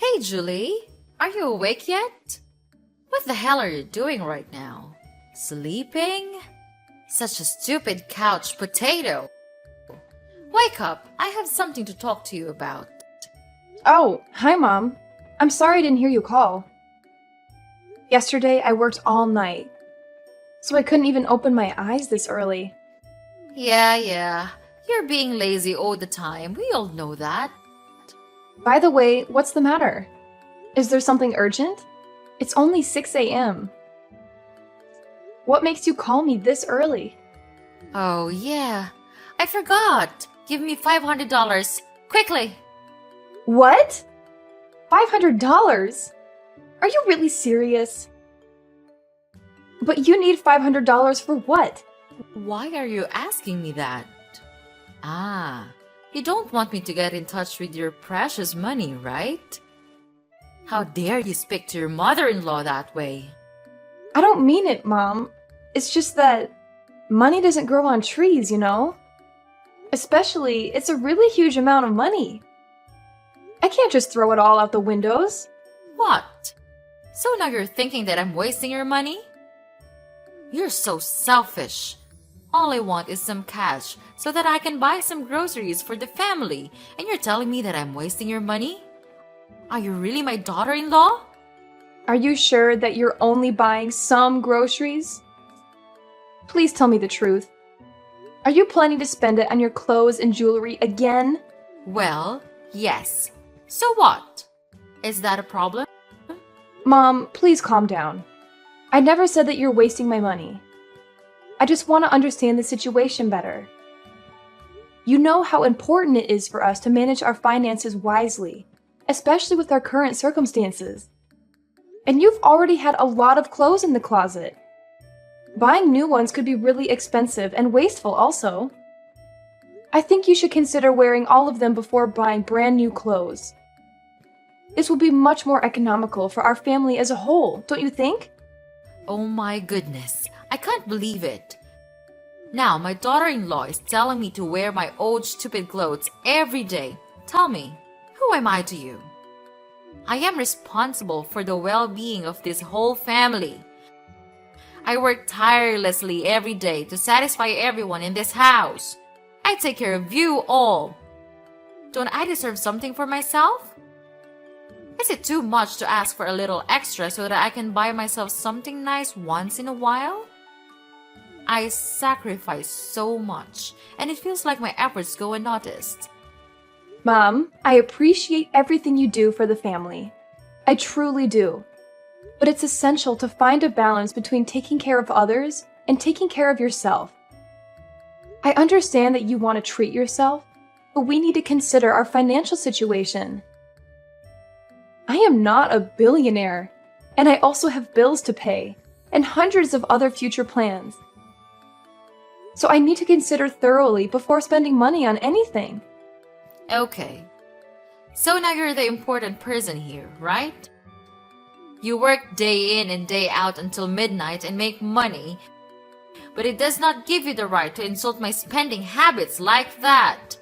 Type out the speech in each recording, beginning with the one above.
Hey, Julie, are you awake yet? What the hell are you doing right now? Sleeping? Such a stupid couch potato. Wake up, I have something to talk to you about. Oh, hi, Mom. I'm sorry I didn't hear you call. Yesterday, I worked all night, so I couldn't even open my eyes this early. Yeah, you're being lazy all the time. We all know that. By the way, what's the matter? Is there something urgent? It's only 6 a.m. What makes you call me this early? Oh, yeah, I forgot. Give me $500, quickly. What? $500? Are you really serious? But you need $500 for what? Why are you asking me that? Ah, you don't want me to get in touch with your precious money, right? How dare you speak to your mother-in-law that way? I don't mean it, Mom. It's just that money doesn't grow on trees, you know? Especially, it's a really huge amount of money. I can't just throw it all out the windows. What? So now you're thinking that I'm wasting your money? You're so selfish. All I want is some cash so that I can buy some groceries for the family, and you're telling me that I'm wasting your money? Are you really my daughter-in-law? Are you sure that you're only buying some groceries? Please tell me the truth. Are you planning to spend it on your clothes and jewelry again? Well, yes. So what? Is that a problem? Mom, please calm down. I never said that you're wasting my money. I just want to understand the situation better. You know how important it is for us to manage our finances wisely, especially with our current circumstances. And you've already had a lot of clothes in the closet. Buying new ones could be really expensive and wasteful also. I think you should consider wearing all of them before buying brand new clothes. This will be much more economical for our family as a whole, don't you think? Oh my goodness, I can't believe it. Now my daughter-in-law is telling me to wear my old stupid clothes every day. Tell me, who am I to you? I am responsible for the well-being of this whole family. I work tirelessly every day to satisfy everyone in this house. I take care of you all. Don't I deserve something for myself? Is it too much to ask for a little extra so that I can buy myself something nice once in a while? I sacrifice so much, and it feels like my efforts go unnoticed. Mom, I appreciate everything you do for the family. I truly do. But it's essential to find a balance between taking care of others and taking care of yourself. I understand that you want to treat yourself, but we need to consider our financial situation. I am not a billionaire, and I also have bills to pay and hundreds of other future plans. So I need to consider thoroughly before spending money on anything. Okay, so now you're the important person here, right? You work day in and day out until midnight and make money, but it does not give you the right to insult my spending habits like that.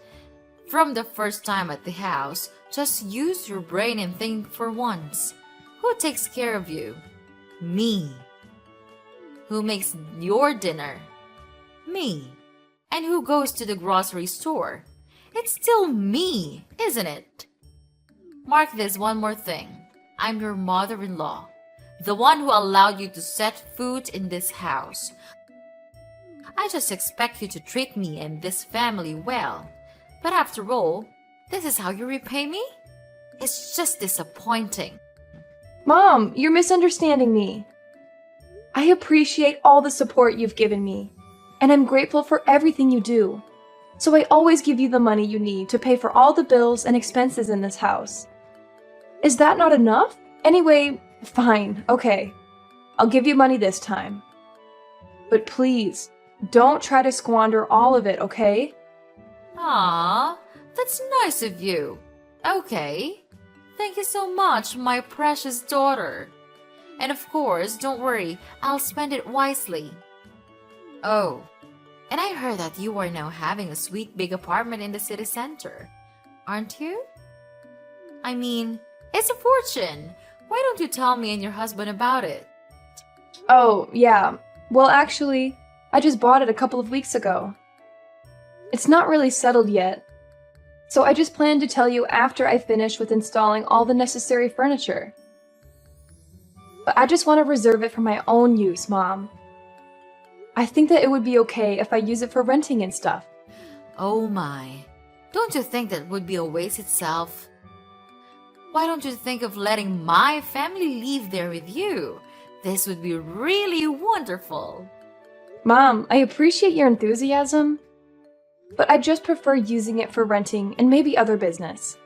From the first time at the house, just use your brain and think for once. Who takes care of you? Me. Who makes your dinner? Me. And who goes to the grocery store? It's still me, isn't it? Mark this one more thing. I'm your mother-in-law, the one who allowed you to set foot in this house. I just expect you to treat me and this family well. But after all, this is how you repay me? It's just disappointing. Mom, you're misunderstanding me. I appreciate all the support you've given me, and I'm grateful for everything you do. So I always give you the money you need to pay for all the bills and expenses in this house. Is that not enough? Anyway, fine, okay. I'll give you money this time. But please, don't try to squander all of it, okay? Ah, that's nice of you. Okay. Thank you so much, my precious daughter. And of course, don't worry, I'll spend it wisely. Oh, and I heard that you are now having a sweet big apartment in the city center, aren't you? I mean, It's a fortune. Why don't you tell me and your husband about it? Oh, yeah. Well, actually, I just bought it a couple of weeks ago. It's not really settled yet, so I just plan to tell you after I finish with installing all the necessary furniture. But I just want to reserve it for my own use, Mom. I think that it would be okay if I use it for renting and stuff. Oh my. Don't you think that would be a waste itself? Why don't you think of letting my family live there with you? This would be really wonderful. Mom, I appreciate your enthusiasm, but I just prefer using it for renting and maybe other business.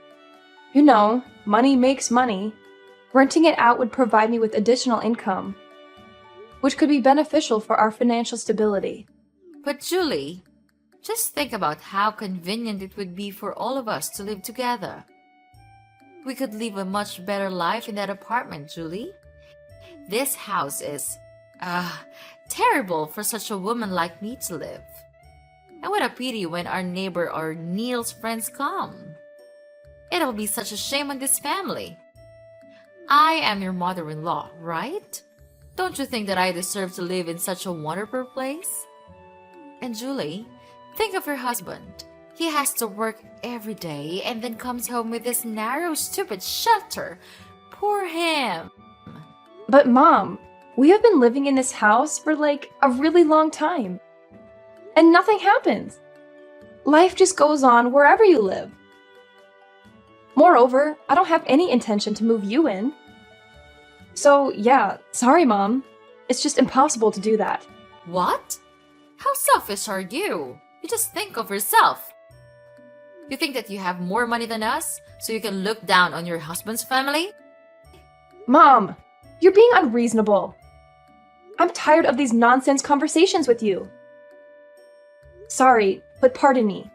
You know, money makes money. Renting it out would provide me with additional income, which could be beneficial for our financial stability. But Julie, just think about how convenient it would be for all of us to live together. We could live a much better life in that apartment, Julie. This house is, terrible for such a woman like me to live. And what a pity when our neighbor or Neil's friends come. It'll be such a shame on this family. I am your mother-in-law, right? Don't you think that I deserve to live in such a wonderful place? And Julie, think of your husband. He has to work every day and then comes home with this narrow, stupid shelter. Poor him. But Mom, we have been living in this house for like a really long time. And nothing happens. Life just goes on wherever you live. Moreover, I don't have any intention to move you in. So, yeah, sorry, Mom. It's just impossible to do that. What? How selfish are you? You just think of yourself. You think that you have more money than us, so you can look down on your husband's family? Mom, you're being unreasonable. I'm tired of these nonsense conversations with you. Sorry, but pardon me.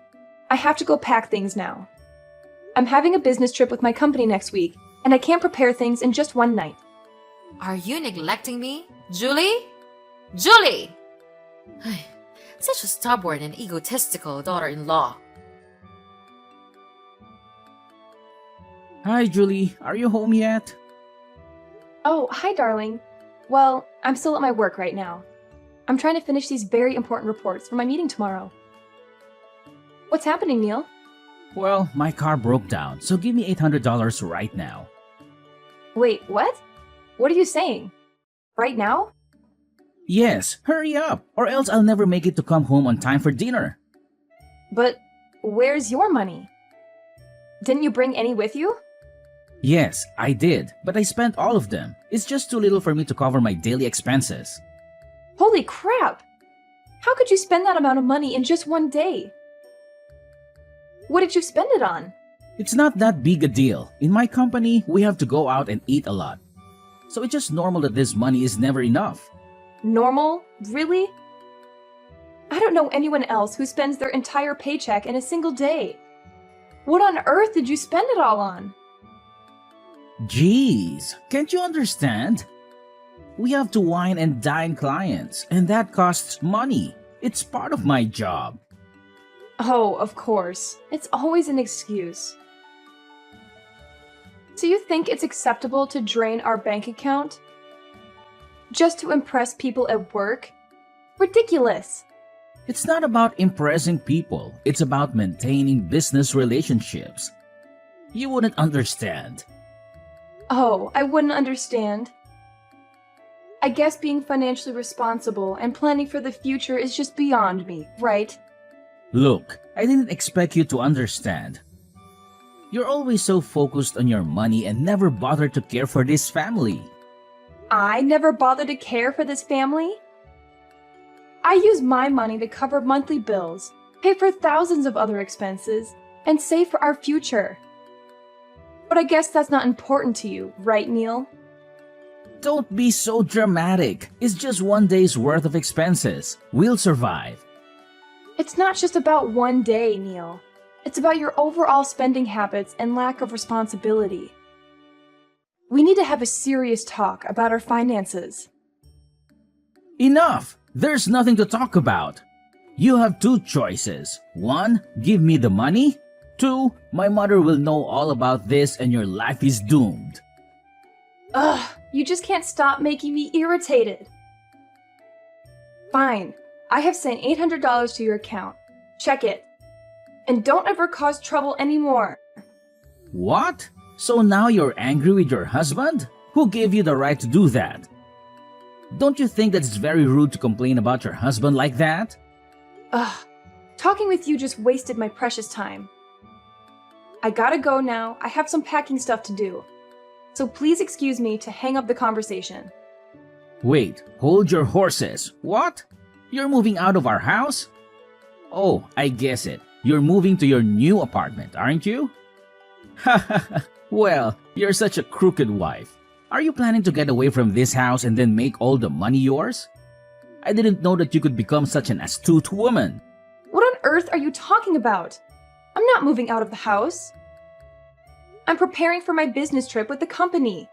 I have to go pack things now. I'm having a business trip with my company next week, and I can't prepare things in just one night. Are you neglecting me? Julie? Julie! Such a stubborn and egotistical daughter-in-law. Hi, Julie. Are you home yet? Oh, hi, darling. Well, I'm still at my work right now. I'm trying to finish these very important reports for my meeting tomorrow. What's happening, Neil? Well, my car broke down, so give me $800 right now. Wait, what? What are you saying? Right now? Yes, hurry up, or else I'll never make it to come home on time for dinner. But where's your money? Didn't you bring any with you? Yes, I did, but I spent all of them. It's just too little for me to cover my daily expenses. Holy crap! How could you spend that amount of money in just one day? What did you spend it on? It's not that big a deal. In my company, we have to go out and eat a lot. So it's just normal that this money is never enough. Normal? Really? I don't know anyone else who spends their entire paycheck in a single day. What on earth did you spend it all on? Jeez, can't you understand? We have to wine and dine clients, and that costs money. It's part of my job. Oh, of course. It's always an excuse. So you think it's acceptable to drain our bank account? Just to impress people at work? Ridiculous! It's not about impressing people. It's about maintaining business relationships. You wouldn't understand. Oh, I wouldn't understand. I guess being financially responsible and planning for the future is just beyond me, right? Look, I didn't expect you to understand. You're always so focused on your money and never bother to care for this family. I never bother to care for this family? I use my money to cover monthly bills, pay for thousands of other expenses, and save for our future. But I guess that's not important to you, right, Neil? Don't be so dramatic. It's just one day's worth of expenses. We'll survive. It's not just about one day, Neil. It's about your overall spending habits and lack of responsibility. We need to have a serious talk about our finances. Enough! There's nothing to talk about. You have two choices. One, give me the money, Two, my mother will know all about this and your life is doomed. Ugh, you just can't stop making me irritated. Fine, I have sent $800 to your account. Check it. And don't ever cause trouble anymore. What? So now you're angry with your husband? Who gave you the right to do that? Don't you think that it's very rude to complain about your husband like that? Ugh, talking with you just wasted my precious time. I gotta go now. I have some packing stuff to do. So please excuse me to hang up the conversation. Wait, hold your horses. What? You're moving out of our house? Oh, I guess it. You're moving to your new apartment, aren't you? Well, you're such a crooked wife. Are you planning to get away from this house and then make all the money yours? I didn't know that you could become such an astute woman. What on earth are you talking about? I'm not moving out of the house. I'm preparing for my business trip with the company.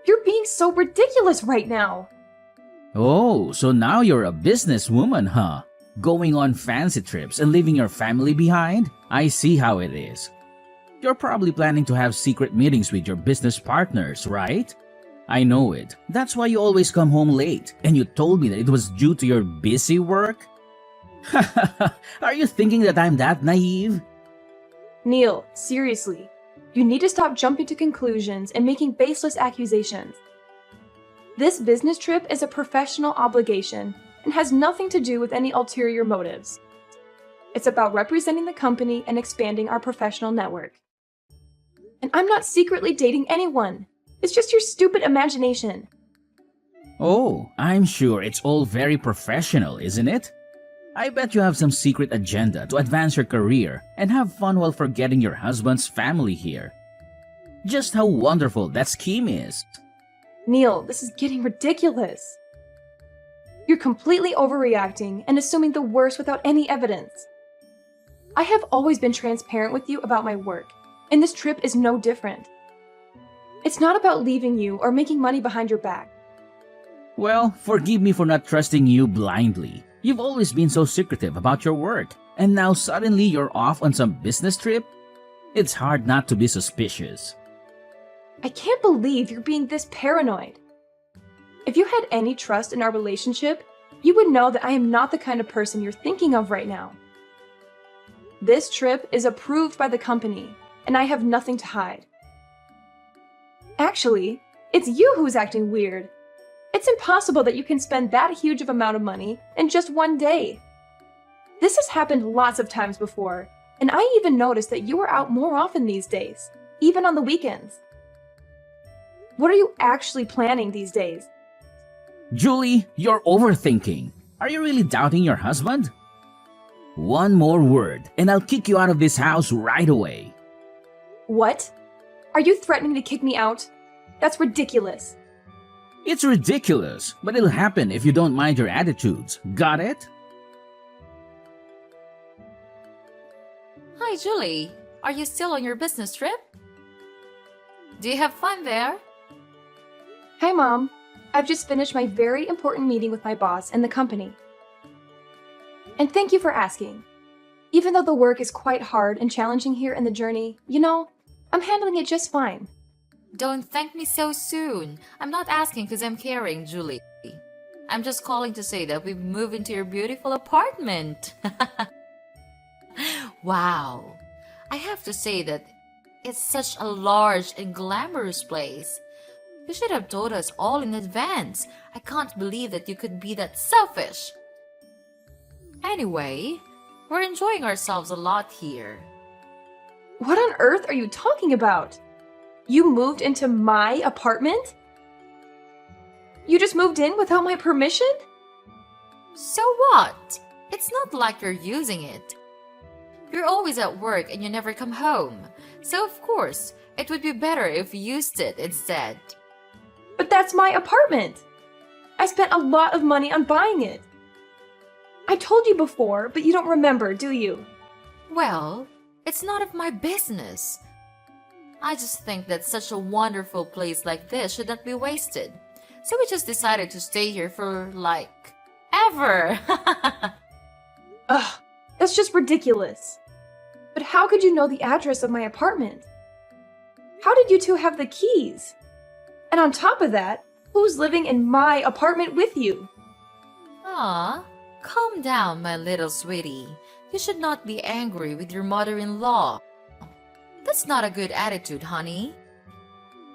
You're being so ridiculous right now. Oh, so now you're a businesswoman, huh? Going on fancy trips and leaving your family behind? I see how it is. You're probably planning to have secret meetings with your business partners, right? I know it. That's why you always come home late. And you told me that it was due to your busy work? Are you thinking that I'm that naive? Neil, seriously. You need to stop jumping to conclusions and making baseless accusations. This business trip is a professional obligation and has nothing to do with any ulterior motives. It's about representing the company and expanding our professional network. And I'm not secretly dating anyone. It's just your stupid imagination. Oh, I'm sure it's all very professional, isn't it? I bet you have some secret agenda to advance your career and have fun while forgetting your husband's family here. Just how wonderful that scheme is. Neil, this is getting ridiculous. You're completely overreacting and assuming the worst without any evidence. I have always been transparent with you about my work, and this trip is no different. It's not about leaving you or making money behind your back. Well, forgive me for not trusting you blindly. You've always been so secretive about your work, and now suddenly you're off on some business trip? It's hard not to be suspicious. I can't believe you're being this paranoid. If you had any trust in our relationship, you would know that I am not the kind of person you're thinking of right now. This trip is approved by the company, and I have nothing to hide. Actually, it's you who's acting weird. It's impossible that you can spend that huge of amount of money in just one day. This has happened lots of times before, and I even noticed that you are out more often these days, even on the weekends. What are you actually planning these days? Julie, you're overthinking. Are you really doubting your husband? One more word, and I'll kick you out of this house right away. What? Are you threatening to kick me out? That's ridiculous. It's ridiculous, but it'll happen if you don't mind your attitudes. Got it? Hi, Julie. Are you still on your business trip? Do you have fun there? Hi, Mom. I've just finished my very important meeting with my boss and the company. And thank you for asking. Even though the work is quite hard and challenging here in the journey, I'm handling it just fine. Don't thank me so soon. I'm not asking because I'm caring, Julie. I'm just calling to say that we've moved into your beautiful apartment. Wow. I have to say that it's such a large and glamorous place. You should have told us all in advance. I can't believe that you could be that selfish. Anyway, we're enjoying ourselves a lot here. What on earth are you talking about? You moved into my apartment? You just moved in without my permission? So what? It's not like you're using it. You're always at work and you never come home. So of course, it would be better if you used it instead. But that's my apartment. I spent a lot of money on buying it. I told you before, but you don't remember, do you? Well, it's none of my business. I just think that such a wonderful place like this should not be wasted. So we just decided to stay here for, ever. Ugh, that's just ridiculous. But how could you know the address of my apartment? How did you two have the keys? And on top of that, who's living in my apartment with you? Ah, calm down, my little sweetie. You should not be angry with your mother-in-law. That's not a good attitude, honey.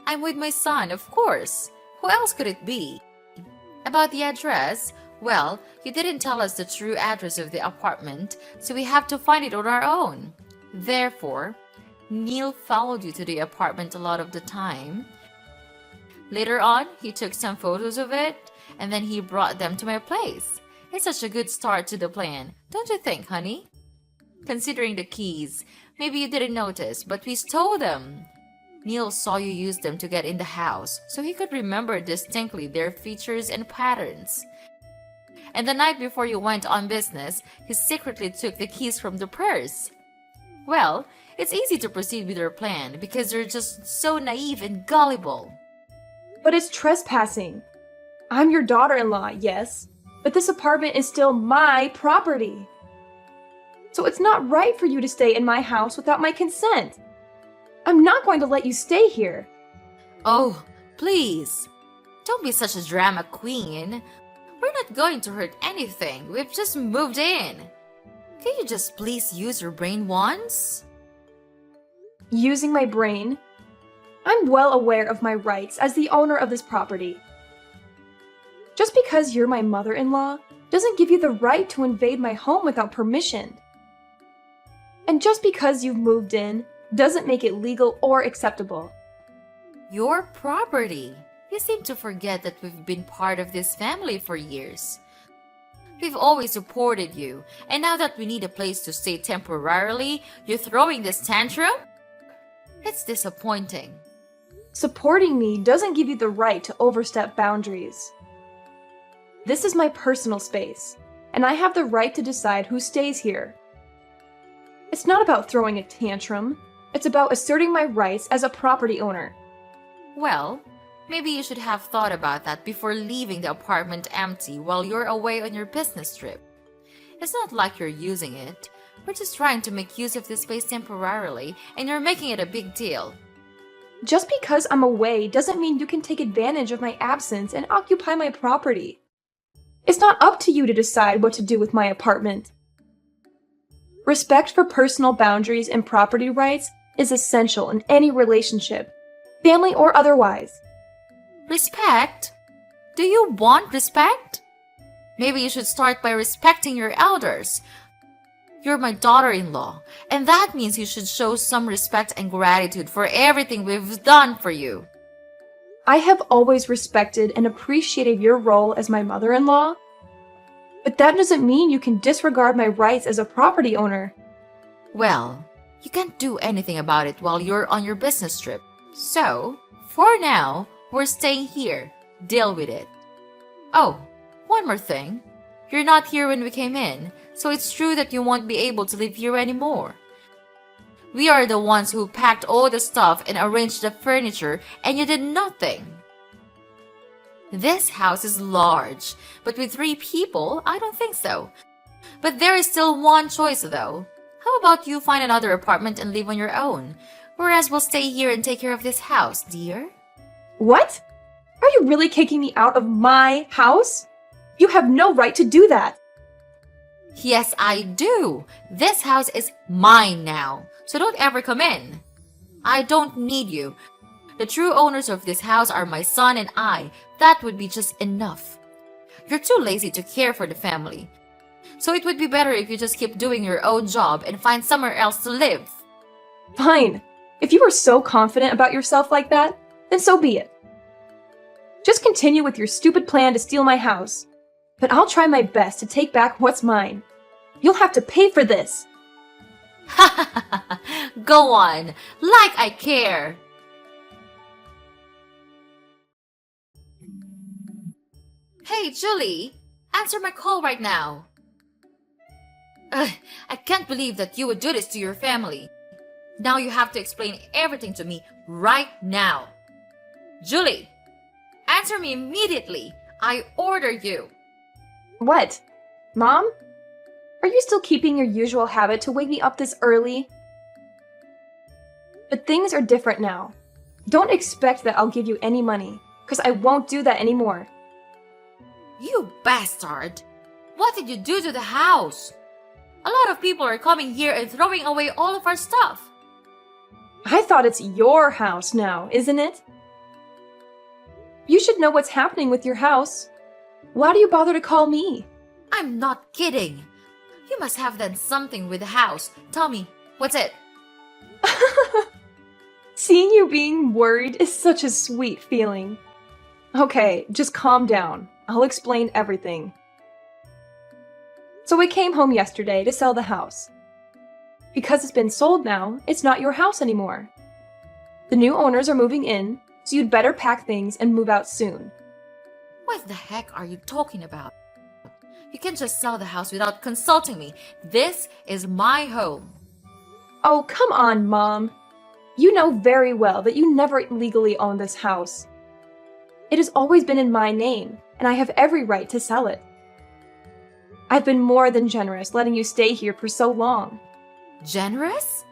I'm with my son, of course. Who else could it be? About the address, well, you didn't tell us the true address of the apartment, so we have to find it on our own. Therefore, Neil followed you to the apartment a lot of the time. Later on, he took some photos of it, and then he brought them to my place. It's such a good start to the plan, don't you think, honey? Considering the keys, maybe you didn't notice, but we stole them. Neil saw you use them to get in the house, so he could remember distinctly their features and patterns. And the night before you went on business, he secretly took the keys from the purse. Well, it's easy to proceed with your plan because you're just so naive and gullible. But it's trespassing. I'm your daughter-in-law, yes, but this apartment is still my property. So it's not right for you to stay in my house without my consent. I'm not going to let you stay here. Oh, please. Don't be such a drama queen. We're not going to hurt anything. We've just moved in. Can you just please use your brain once? Using my brain? I'm well aware of my rights as the owner of this property. Just because you're my mother-in-law doesn't give you the right to invade my home without permission. And just because you've moved in doesn't make it legal or acceptable. Your property. You seem to forget that we've been part of this family for years. We've always supported you, and now that we need a place to stay temporarily, you're throwing this tantrum? It's disappointing. Supporting me doesn't give you the right to overstep boundaries. This is my personal space, and I have the right to decide who stays here. It's not about throwing a tantrum. It's about asserting my rights as a property owner. Well, maybe you should have thought about that before leaving the apartment empty while you're away on your business trip. It's not like you're using it. We're just trying to make use of this space temporarily, and you're making it a big deal. Just because I'm away doesn't mean you can take advantage of my absence and occupy my property. It's not up to you to decide what to do with my apartment. Respect for personal boundaries and property rights is essential in any relationship, family or otherwise. Respect? Do you want respect? Maybe you should start by respecting your elders. You're my daughter-in-law, and that means you should show some respect and gratitude for everything we've done for you. I have always respected and appreciated your role as my mother-in-law, but that doesn't mean you can disregard my rights as a property owner. Well, you can't do anything about it while you're on your business trip. So, for now, we're staying here. Deal with it. Oh, one more thing. You're not here when we came in, so it's true that you won't be able to live here anymore. We are the ones who packed all the stuff and arranged the furniture, and you did nothing. This house is large, but with 3 people, I don't think so. But there is still one choice, though. How about you find another apartment and live on your own, whereas we'll stay here and take care of this house, dear? What? Are you really kicking me out of my house? You have no right to do that. Yes, I do. This house is mine now, so don't ever come in. I don't need you. The true owners of this house are my son and I. That would be just enough. You're too lazy to care for the family. So it would be better if you just keep doing your own job and find somewhere else to live. Fine. If you are so confident about yourself like that, then so be it. Just continue with your stupid plan to steal my house. But I'll try my best to take back what's mine. You'll have to pay for this. Ha ha ha! Go on, like I care. Hey, Julie, answer my call right now. I can't believe that you would do this to your family. Now you have to explain everything to me right now. Julie, answer me immediately. I order you. What? Mom? Are you still keeping your usual habit to wake me up this early? But things are different now. Don't expect that I'll give you any money, because I won't do that anymore. You bastard! What did you do to the house? A lot of people are coming here and throwing away all of our stuff. I thought it's your house now, isn't it? You should know what's happening with your house. Why do you bother to call me? I'm not kidding. You must have done something with the house. Tell me, what's it? Seeing you being worried is such a sweet feeling. Okay, just calm down. I'll explain everything. So we came home yesterday to sell the house. Because it's been sold now, it's not your house anymore. The new owners are moving in, so you'd better pack things and move out soon. What the heck are you talking about? You can't just sell the house without consulting me. This is my home. Oh, come on, Mom. You know very well that you never legally own this house. It has always been in my name, and I have every right to sell it. I've been more than generous letting you stay here for so long. Generous?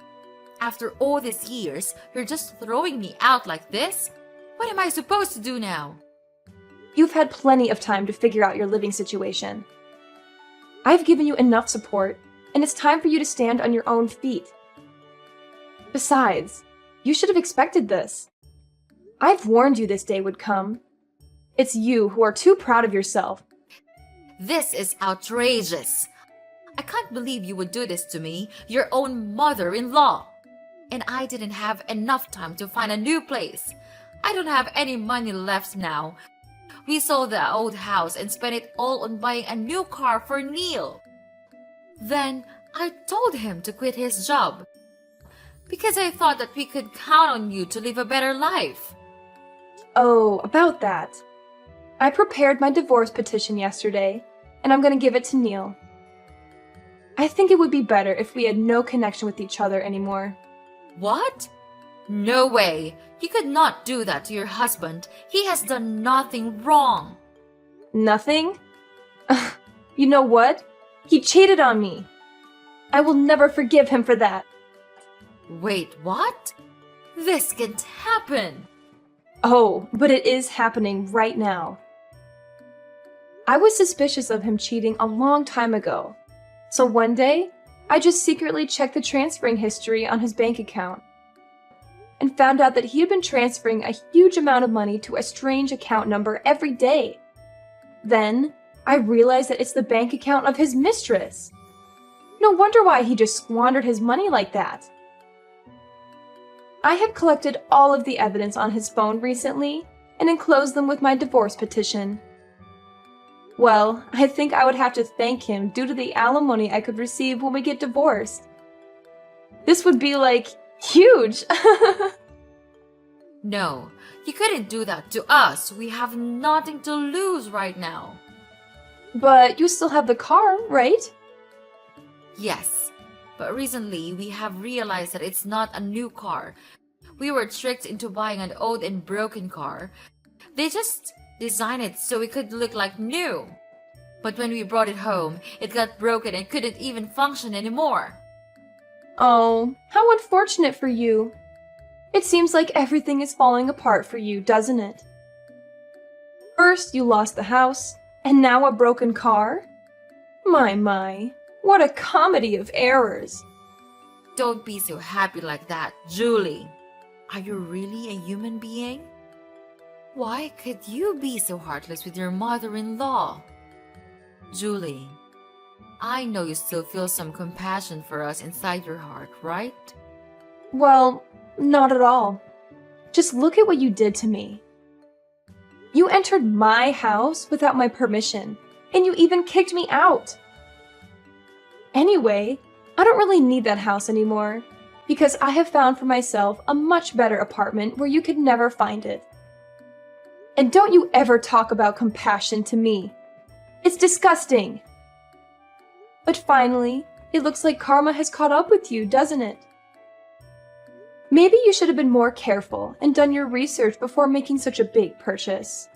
After all these years, you're just throwing me out like this? What am I supposed to do now? You've had plenty of time to figure out your living situation. I've given you enough support, and it's time for you to stand on your own feet. Besides, you should have expected this. I've warned you this day would come. It's you who are too proud of yourself. This is outrageous. I can't believe you would do this to me, your own mother-in-law. And I didn't have enough time to find a new place. I don't have any money left now. We sold the old house and spent it all on buying a new car for Neil. Then I told him to quit his job because I thought that we could count on you to live a better life. Oh, about that. I prepared my divorce petition yesterday, and I'm going to give it to Neil. I think it would be better if we had no connection with each other anymore. What? No way. You could not do that to your husband. He has done nothing wrong. Nothing? You know what? He cheated on me. I will never forgive him for that. Wait, what? This can't happen. Oh, but it is happening right now. I was suspicious of him cheating a long time ago. So one day, I just secretly checked the transferring history on his bank account and found out that he had been transferring a huge amount of money to a strange account number every day. Then, I realized that it's the bank account of his mistress. No wonder why he just squandered his money like that. I have collected all of the evidence on his phone recently and enclosed them with my divorce petition. Well, I think I would have to thank him due to the alimony I could receive when we get divorced. This would be like huge. No, you couldn't do that to us. We have nothing to lose right now. But you still have the car, right? Yes, but recently we have realized that it's not a new car. We were tricked into buying an old and broken car. They just designed it so it could look like new. But when we brought it home, it got broken and couldn't even function anymore. Oh, how unfortunate for you. It seems like everything is falling apart for you, doesn't it? First you lost the house, and now a broken car? My, what a comedy of errors. Don't be so happy like that, Julie. Are you really a human being? Why could you be so heartless with your mother-in-law? Julie, I know you still feel some compassion for us inside your heart, right? Well, not at all. Just look at what you did to me. You entered my house without my permission, and you even kicked me out. Anyway, I don't really need that house anymore, because I have found for myself a much better apartment where you could never find it. And don't you ever talk about compassion to me. It's disgusting. But finally, it looks like karma has caught up with you, doesn't it? Maybe you should have been more careful and done your research before making such a big purchase.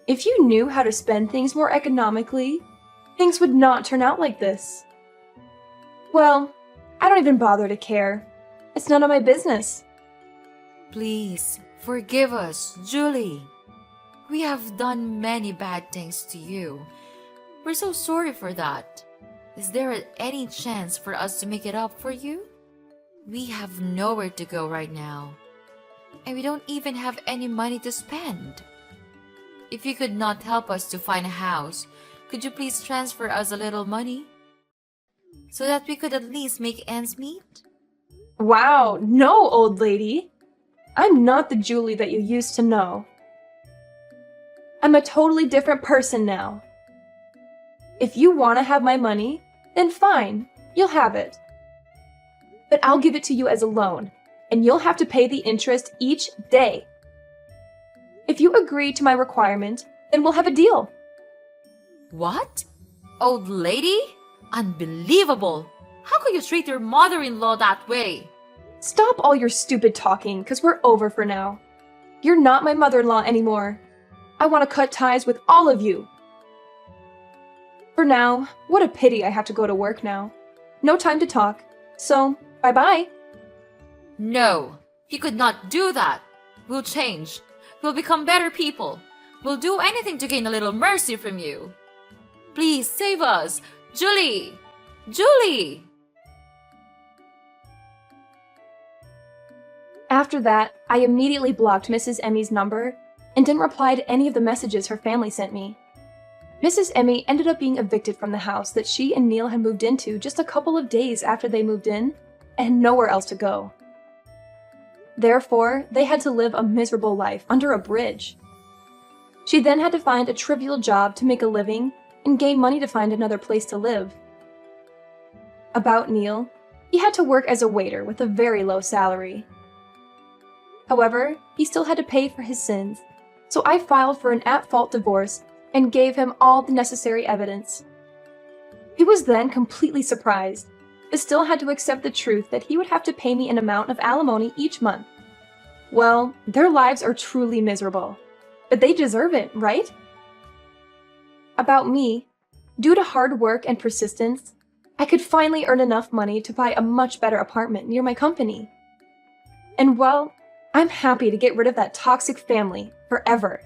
If you knew how to spend things more economically, things would not turn out like this. Well, I don't even bother to care. It's none of my business. Please, forgive us, Julie. We have done many bad things to you. We're so sorry for that. Is there any chance for us to make it up for you? We have nowhere to go right now, and we don't even have any money to spend. If you could not help us to find a house, could you please transfer us a little money so that we could at least make ends meet? Wow, no, old lady. I'm not the Julie that you used to know. I'm a totally different person now. If you want to have my money, then fine, you'll have it. But I'll give it to you as a loan, and you'll have to pay the interest each day. If you agree to my requirement, then we'll have a deal. What? Old lady? Unbelievable! How could you treat your mother-in-law that way? Stop all your stupid talking, because we're over for now. You're not my mother-in-law anymore. I want to cut ties with all of you. For now, what a pity I have to go to work now. No time to talk, so bye-bye. No, you could not do that. We'll change. We'll become better people. We'll do anything to gain a little mercy from you. Please save us. Julie! Julie! After that, I immediately blocked Mrs. Emmy's number and didn't reply to any of the messages her family sent me. Mrs. Emmy ended up being evicted from the house that she and Neil had moved into just a couple of days after they moved in, and nowhere else to go. Therefore, they had to live a miserable life under a bridge. She then had to find a trivial job to make a living and gain money to find another place to live. About Neil, he had to work as a waiter with a very low salary. However, he still had to pay for his sins, so I filed for an at-fault divorce and gave him all the necessary evidence. He was then completely surprised, but still had to accept the truth that he would have to pay me an amount of alimony each month. Well, their lives are truly miserable, but they deserve it, right? About me, due to hard work and persistence, I could finally earn enough money to buy a much better apartment near my company. And well, I'm happy to get rid of that toxic family forever.